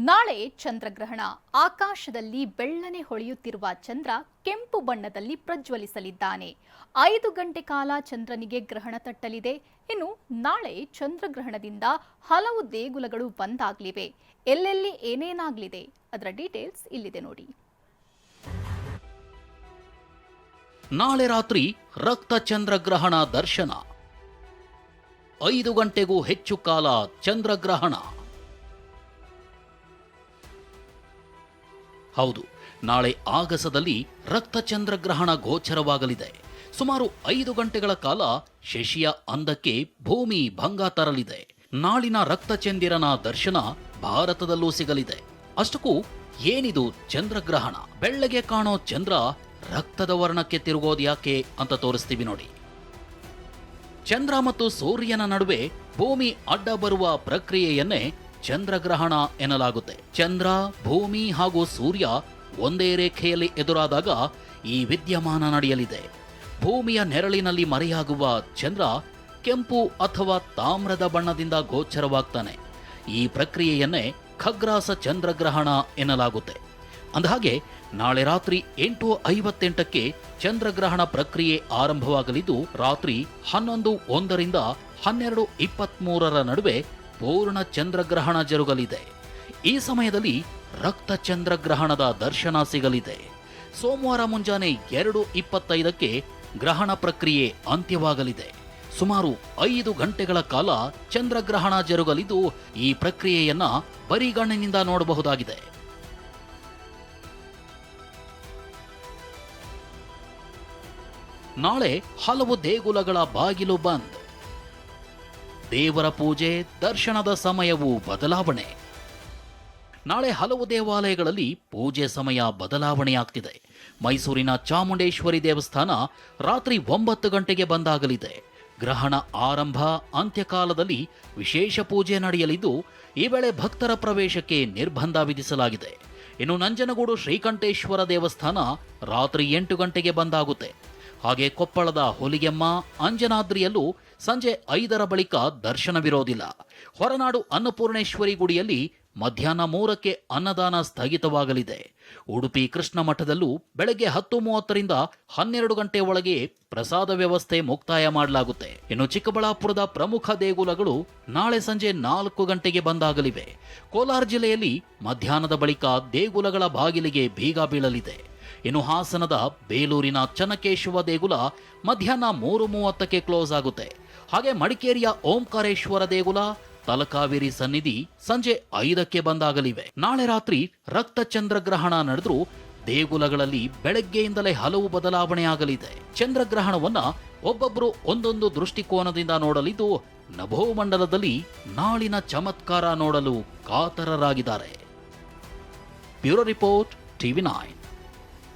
ನಾಳೆ ಚಂದ್ರಗ್ರಹಣ. ಆಕಾಶದಲ್ಲಿ ಬೆಳ್ಳನೆ ಹೊಳೆಯುತ್ತಿರುವ ಚಂದ್ರ ಕೆಂಪು ಬಣ್ಣದಲ್ಲಿ ಪ್ರಜ್ವಲಿಸಲಿದ್ದಾನೆ. 5 ಗಂಟೆ ಕಾಲ ಚಂದ್ರನಿಗೆ ಗ್ರಹಣ ತಟ್ಟಲಿದೆ. ಇನ್ನು ನಾಳೆ ಚಂದ್ರಗ್ರಹಣದಿಂದ ಹಲವು ದೇಗುಲಗಳು ಬಂದಾಗಲಿವೆ. ಎಲ್ಲೆಲ್ಲಿ ಏನೇನಾಗಲಿದೆ ಅದರ ಡೀಟೇಲ್ಸ್ ಇಲ್ಲಿದೆ ನೋಡಿ. ನಾಳೆ ರಾತ್ರಿ ರಕ್ತ ಚಂದ್ರಗ್ರಹಣ ದರ್ಶನ. 5 ಗಂಟೆಗೂ ಹೆಚ್ಚು ಕಾಲ ಚಂದ್ರಗ್ರಹಣ. ಹೌದು, ನಾಳೆ ಆಗಸದಲ್ಲಿ ರಕ್ತ ಚಂದ್ರಗ್ರಹಣ ಗೋಚರವಾಗಲಿದೆ. ಸುಮಾರು 5 ಗಂಟೆಗಳ ಕಾಲ ಶಶಿಯ ಅಂದಕ್ಕೆ ಭೂಮಿ ಭಂಗ ತರಲಿದೆ. ನಾಳಿನ ರಕ್ತಚಂದಿರನ ದರ್ಶನ ಭಾರತದಲ್ಲೂ ಸಿಗಲಿದೆ. ಅಷ್ಟಕ್ಕೂ ಏನಿದು ಚಂದ್ರಗ್ರಹಣ? ಬೆಳ್ಳಗೆ ಕಾಣೋ ಚಂದ್ರ ರಕ್ತದ ವರ್ಣಕ್ಕೆ ತಿರುಗೋದ್ಯಾಕೆ ಅಂತ ತೋರಿಸ್ತೀವಿ ನೋಡಿ. ಚಂದ್ರ ಮತ್ತು ಸೂರ್ಯನ ನಡುವೆ ಭೂಮಿ ಅಡ್ಡ ಬರುವ ಪ್ರಕ್ರಿಯೆಯನ್ನೇ ಚಂದ್ರಗ್ರಹಣ ಎನ್ನಲಾಗುತ್ತೆ. ಚಂದ್ರ, ಭೂಮಿ ಹಾಗೂ ಸೂರ್ಯ ಒಂದೇ ರೇಖೆಯಲ್ಲಿ ಎದುರಾದಾಗ ಈ ವಿದ್ಯಮಾನ ನಡೆಯಲಿದೆ. ಭೂಮಿಯ ನೆರಳಿನಲ್ಲಿ ಮರೆಯಾಗುವ ಚಂದ್ರ ಕೆಂಪು ಅಥವಾ ತಾಮ್ರದ ಬಣ್ಣದಿಂದ ಗೋಚರವಾಗ್ತಾನೆ. ಈ ಪ್ರಕ್ರಿಯೆಯನ್ನೇ ಖಗ್ರಾಸ ಚಂದ್ರಗ್ರಹಣ ಎನ್ನಲಾಗುತ್ತೆ. ಅಂದಹಾಗೆ ನಾಳೆ ರಾತ್ರಿ 8:58ಕ್ಕೆ ಚಂದ್ರಗ್ರಹಣ ಪ್ರಕ್ರಿಯೆ ಆರಂಭವಾಗಲಿದ್ದು, ರಾತ್ರಿ 11:01ರಿಂದ 12:23 ನಡುವೆ ಪೂರ್ಣ ಚಂದ್ರಗ್ರಹಣ ಜರುಗಲಿದೆ. ಈ ಸಮಯದಲ್ಲಿ ರಕ್ತ ಚಂದ್ರಗ್ರಹಣದ ದರ್ಶನ ಸಿಗಲಿದೆ. ಸೋಮವಾರ ಮುಂಜಾನೆ 2:25ಕ್ಕೆ ಗ್ರಹಣ ಪ್ರಕ್ರಿಯೆ ಅಂತ್ಯವಾಗಲಿದೆ. ಸುಮಾರು 5 ಗಂಟೆಗಳ ಕಾಲ ಚಂದ್ರಗ್ರಹಣ ಜರುಗಲಿದ್ದು, ಈ ಪ್ರಕ್ರಿಯೆಯನ್ನ ಬರಿಗಣ್ಣಿನಿಂದ ನೋಡಬಹುದಾಗಿದೆ. ನಾಳೆ ಹಲವು ದೇಗುಲಗಳ ಬಾಗಿಲು ಬಂದ್. ದೇವರ ಪೂಜೆ, ದರ್ಶನದ ಸಮಯವೂ ಬದಲಾವಣೆ. ನಾಳೆ ಹಲವು ದೇವಾಲಯಗಳಲ್ಲಿ ಪೂಜೆ ಸಮಯ ಬದಲಾವಣೆಯಾಗ್ತಿದೆ. ಮೈಸೂರಿನ ಚಾಮುಂಡೇಶ್ವರಿ ದೇವಸ್ಥಾನ ರಾತ್ರಿ 9 ಗಂಟೆಗೆ ಬಂದಾಗಲಿದೆ. ಗ್ರಹಣ ಆರಂಭ ಅಂತ್ಯಕಾಲದಲ್ಲಿ ವಿಶೇಷ ಪೂಜೆ ನಡೆಯಲಿದ್ದು, ಈ ವೇಳೆ ಭಕ್ತರ ಪ್ರವೇಶಕ್ಕೆ ನಿರ್ಬಂಧ ವಿಧಿಸಲಾಗಿದೆ. ಇನ್ನು ನಂಜನಗೂಡು ಶ್ರೀಕಂಠೇಶ್ವರ ದೇವಸ್ಥಾನ ರಾತ್ರಿ 8 ಗಂಟೆಗೆ ಬಂದಾಗುತ್ತೆ. ಹಾಗೆ ಕೊಪ್ಪಳದ ಹುಲಿಗೆಮ್ಮ, ಅಂಜನಾದ್ರಿಯಲ್ಲೂ ಸಂಜೆ 5ರ ಬಳಿಕ ದರ್ಶನವಿರೋದಿಲ್ಲ. ಹೊರನಾಡು ಅನ್ನಪೂರ್ಣೇಶ್ವರಿ ಗುಡಿಯಲ್ಲಿ ಮಧ್ಯಾಹ್ನ 3ಕ್ಕೆ ಅನ್ನದಾನ ಸ್ಥಗಿತವಾಗಲಿದೆ. ಉಡುಪಿ ಕೃಷ್ಣ ಮಠದಲ್ಲೂ ಬೆಳಗ್ಗೆ 10:30ರಿಂದ 12 ಗಂಟೆ ಒಳಗೆ ಪ್ರಸಾದ ವ್ಯವಸ್ಥೆ ಮುಕ್ತಾಯ ಮಾಡಲಾಗುತ್ತೆ. ಇನ್ನು ಚಿಕ್ಕಬಳ್ಳಾಪುರದ ಪ್ರಮುಖ ದೇಗುಲಗಳು ನಾಳೆ ಸಂಜೆ 4 ಗಂಟೆಗೆ ಬಂದಾಗಲಿವೆ. ಕೋಲಾರ ಜಿಲ್ಲೆಯಲ್ಲಿ ಮಧ್ಯಾಹ್ನದ ಬಳಿಕ ದೇಗುಲಗಳ ಬಾಗಿಲಿಗೆ ಬೀಗ ಬೀಳಲಿದೆ. ಇನ್ನು ಹಾಸನದ ಬೇಲೂರಿನ ಚನ್ನಕೇಶವ ದೇಗುಲ ಮಧ್ಯಾಹ್ನ 3:30ಕ್ಕೆ ಕ್ಲೋಸ್ ಆಗುತ್ತೆ. ಹಾಗೆ ಮಡಿಕೇರಿಯ ಓಂಕಾರೇಶ್ವರ ದೇಗುಲ, ತಲಕಾವೇರಿ ಸನ್ನಿಧಿ ಸಂಜೆ 5ಕ್ಕೆ ಬಂದಾಗಲಿವೆ. ನಾಳೆ ರಾತ್ರಿ ರಕ್ತ ಚಂದ್ರಗ್ರಹಣ ನಡೆದರೂ ದೇಗುಲಗಳಲ್ಲಿ ಬೆಳಗ್ಗೆಯಿಂದಲೇ ಹಲವು ಬದಲಾವಣೆಯಾಗಲಿದೆ. ಚಂದ್ರಗ್ರಹಣವನ್ನ ಒಬ್ಬೊಬ್ಬರು ಒಂದೊಂದು ದೃಷ್ಟಿಕೋನದಿಂದ ನೋಡಲಿದ್ದು, ನಭೋಮಂಡಲದಲ್ಲಿ ನಾಳಿನ ಚಮತ್ಕಾರ ನೋಡಲು ಕಾತರರಾಗಿದ್ದಾರೆ. Bureau report, TV9.